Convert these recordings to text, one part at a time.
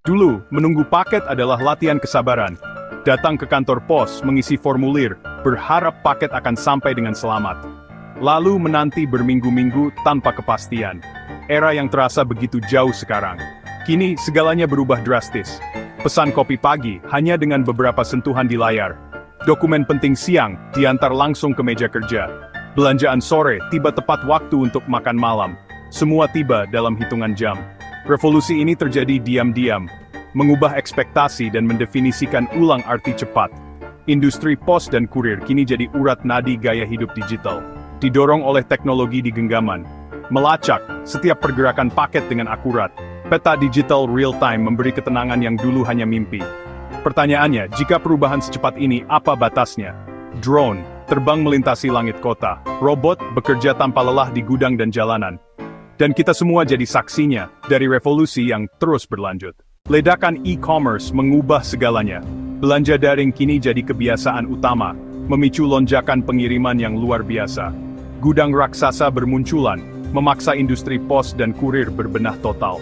Dulu, menunggu paket adalah latihan kesabaran. Datang ke kantor pos, mengisi formulir, berharap paket akan sampai dengan selamat. Lalu menanti berminggu-minggu tanpa kepastian. Era yang terasa begitu jauh sekarang. Kini, segalanya berubah drastis. Pesan kopi pagi, hanya dengan beberapa sentuhan di layar. Dokumen penting siang, diantar langsung ke meja kerja. Belanjaan sore, tiba tepat waktu untuk makan malam. Semua tiba dalam hitungan jam. Revolusi ini terjadi diam-diam, mengubah ekspektasi dan mendefinisikan ulang arti cepat. Industri pos dan kurir kini jadi urat nadi gaya hidup digital, didorong oleh teknologi di genggaman. Melacak setiap pergerakan paket dengan akurat, peta digital real-time memberi ketenangan yang dulu hanya mimpi. Pertanyaannya, jika perubahan secepat ini, apa batasnya? Drone, terbang melintasi langit kota. Robot, bekerja tanpa lelah di gudang dan jalanan. Dan kita semua jadi saksinya, dari revolusi yang terus berlanjut. Ledakan e-commerce mengubah segalanya. Belanja daring kini jadi kebiasaan utama, memicu lonjakan pengiriman yang luar biasa. Gudang raksasa bermunculan, memaksa industri pos dan kurir berbenah total.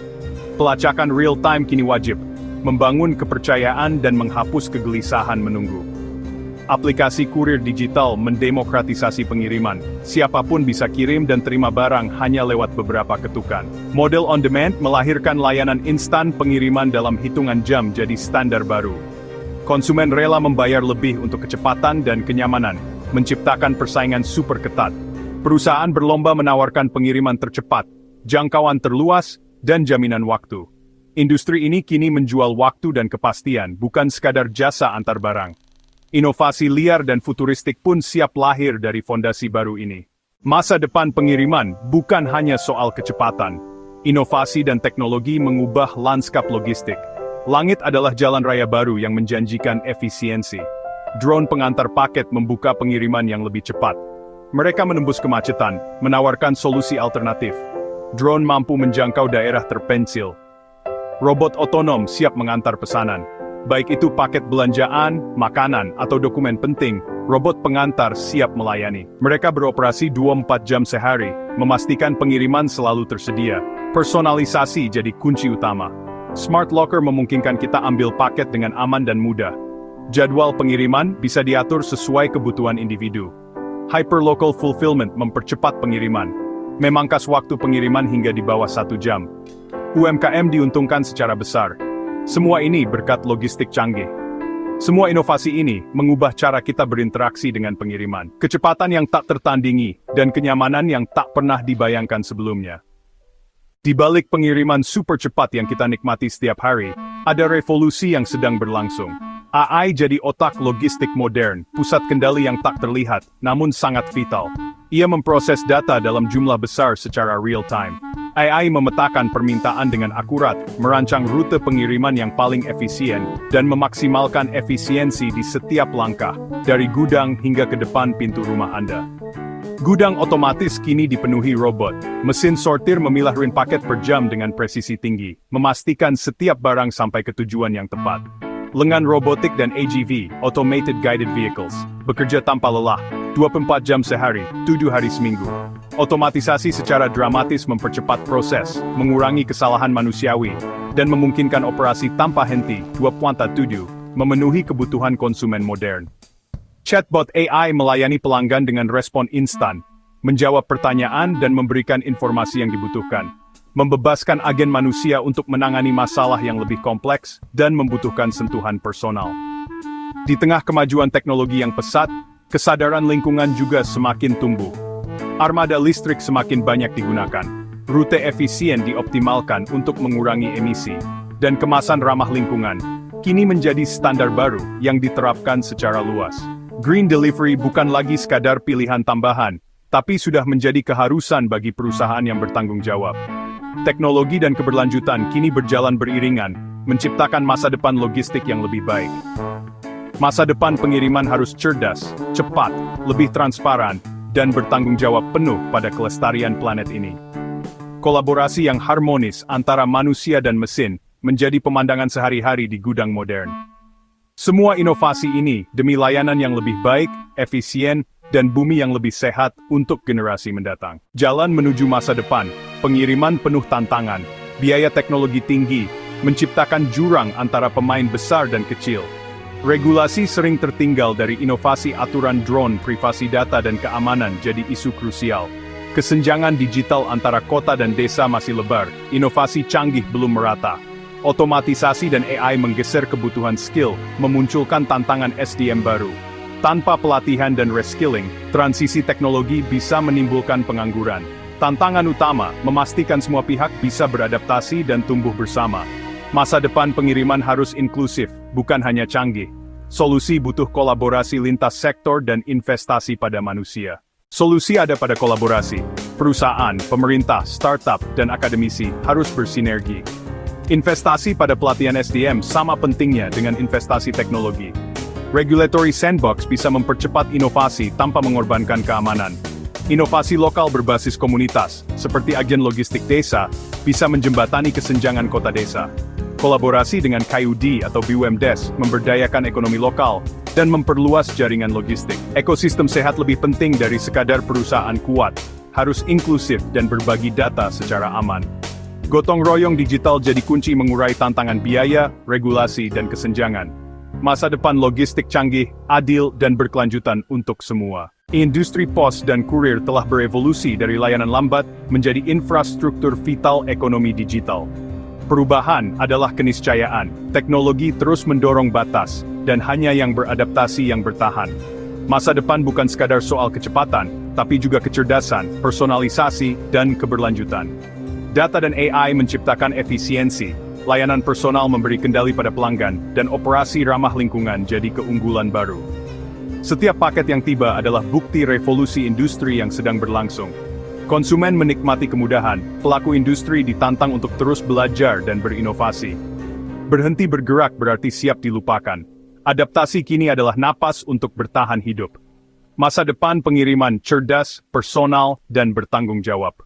Pelacakan real-time kini wajib, membangun kepercayaan dan menghapus kegelisahan menunggu. Aplikasi kurir digital mendemokratisasi pengiriman. Siapapun bisa kirim dan terima barang hanya lewat beberapa ketukan. Model on demand melahirkan layanan instan pengiriman dalam hitungan jam jadi standar baru. Konsumen rela membayar lebih untuk kecepatan dan kenyamanan, menciptakan persaingan super ketat. Perusahaan berlomba menawarkan pengiriman tercepat, jangkauan terluas, dan jaminan waktu. Industri ini kini menjual waktu dan kepastian, bukan sekadar jasa antar barang. Inovasi liar dan futuristik pun siap lahir dari fondasi baru ini. Masa depan pengiriman bukan hanya soal kecepatan. Inovasi dan teknologi mengubah lanskap logistik. Langit adalah jalan raya baru yang menjanjikan efisiensi. Drone pengantar paket membuka pengiriman yang lebih cepat. Mereka menembus kemacetan, menawarkan solusi alternatif. Drone mampu menjangkau daerah terpencil. Robot otonom siap mengantar pesanan. Baik itu paket belanjaan, makanan, atau dokumen penting, robot pengantar siap melayani. Mereka beroperasi 24 jam sehari, memastikan pengiriman selalu tersedia. Personalisasi jadi kunci utama. Smart Locker memungkinkan kita ambil paket dengan aman dan mudah. Jadwal pengiriman bisa diatur sesuai kebutuhan individu. Hyperlocal Fulfillment mempercepat pengiriman, memangkas waktu pengiriman hingga di bawah 1 jam. UMKM diuntungkan secara besar. Semua ini berkat logistik canggih. Semua inovasi ini mengubah cara kita berinteraksi dengan pengiriman. Kecepatan yang tak tertandingi, dan kenyamanan yang tak pernah dibayangkan sebelumnya. Di balik pengiriman super cepat yang kita nikmati setiap hari, ada revolusi yang sedang berlangsung. AI jadi otak logistik modern, pusat kendali yang tak terlihat, namun sangat vital. Ia memproses data dalam jumlah besar secara real-time. AI memetakan permintaan dengan akurat, merancang rute pengiriman yang paling efisien, dan memaksimalkan efisiensi di setiap langkah, dari gudang hingga ke depan pintu rumah Anda. Gudang otomatis kini dipenuhi robot. Mesin sortir memilah ruin paket per jam dengan presisi tinggi, memastikan setiap barang sampai ke tujuan yang tepat. Lengan robotik dan AGV, Automated Guided Vehicles, bekerja tanpa lelah, 24 jam sehari, 7 hari seminggu. Otomatisasi secara dramatis mempercepat proses, mengurangi kesalahan manusiawi, dan memungkinkan operasi tanpa henti, 24/7, memenuhi kebutuhan konsumen modern. Chatbot AI melayani pelanggan dengan respon instan, menjawab pertanyaan dan memberikan informasi yang dibutuhkan, membebaskan agen manusia untuk menangani masalah yang lebih kompleks dan membutuhkan sentuhan personal. Di tengah kemajuan teknologi yang pesat, kesadaran lingkungan juga semakin tumbuh. Armada listrik semakin banyak digunakan, rute efisien dioptimalkan untuk mengurangi emisi, dan kemasan ramah lingkungan kini menjadi standar baru yang diterapkan secara luas. Green delivery bukan lagi sekadar pilihan tambahan, tapi sudah menjadi keharusan bagi perusahaan yang bertanggung jawab. Teknologi dan keberlanjutan kini berjalan beriringan, menciptakan masa depan logistik yang lebih baik. Masa depan pengiriman harus cerdas, cepat, lebih transparan, dan bertanggung jawab penuh pada kelestarian planet ini. Kolaborasi yang harmonis antara manusia dan mesin menjadi pemandangan sehari-hari di gudang modern. Semua inovasi ini demi layanan yang lebih baik, efisien, dan bumi yang lebih sehat untuk generasi mendatang. Jalan menuju masa depan, pengiriman penuh tantangan, biaya teknologi tinggi, menciptakan jurang antara pemain besar dan kecil. Regulasi sering tertinggal dari inovasi aturan drone, privasi data dan keamanan jadi isu krusial. Kesenjangan digital antara kota dan desa masih lebar, inovasi canggih belum merata. Otomatisasi dan AI menggeser kebutuhan skill, memunculkan tantangan SDM baru. Tanpa pelatihan dan reskilling, transisi teknologi bisa menimbulkan pengangguran. Tantangan utama, memastikan semua pihak bisa beradaptasi dan tumbuh bersama. Masa depan pengiriman harus inklusif, bukan hanya canggih. Solusi butuh kolaborasi lintas sektor dan investasi pada manusia. Solusi ada pada kolaborasi. Perusahaan, pemerintah, startup, dan akademisi harus bersinergi. Investasi pada pelatihan SDM sama pentingnya dengan investasi teknologi. Regulatory sandbox bisa mempercepat inovasi tanpa mengorbankan keamanan. Inovasi lokal berbasis komunitas, seperti agen logistik desa, bisa menjembatani kesenjangan kota desa. Kolaborasi dengan KUD atau BUMDes memberdayakan ekonomi lokal dan memperluas jaringan logistik. Ekosistem sehat lebih penting dari sekadar perusahaan kuat, harus inklusif dan berbagi data secara aman. Gotong royong digital jadi kunci mengurai tantangan biaya, regulasi, dan kesenjangan. Masa depan logistik canggih, adil, dan berkelanjutan untuk semua. Industri pos dan kurir telah berevolusi dari layanan lambat menjadi infrastruktur vital ekonomi digital. Perubahan adalah keniscayaan, teknologi terus mendorong batas, dan hanya yang beradaptasi yang bertahan. Masa depan bukan sekadar soal kecepatan, tapi juga kecerdasan, personalisasi, dan keberlanjutan. Data dan AI menciptakan efisiensi, layanan personal memberi kendali pada pelanggan, dan operasi ramah lingkungan jadi keunggulan baru. Setiap paket yang tiba adalah bukti revolusi industri yang sedang berlangsung. Konsumen menikmati kemudahan, pelaku industri ditantang untuk terus belajar dan berinovasi. Berhenti bergerak berarti siap dilupakan. Adaptasi kini adalah napas untuk bertahan hidup. Masa depan pengiriman cerdas, personal, dan bertanggung jawab.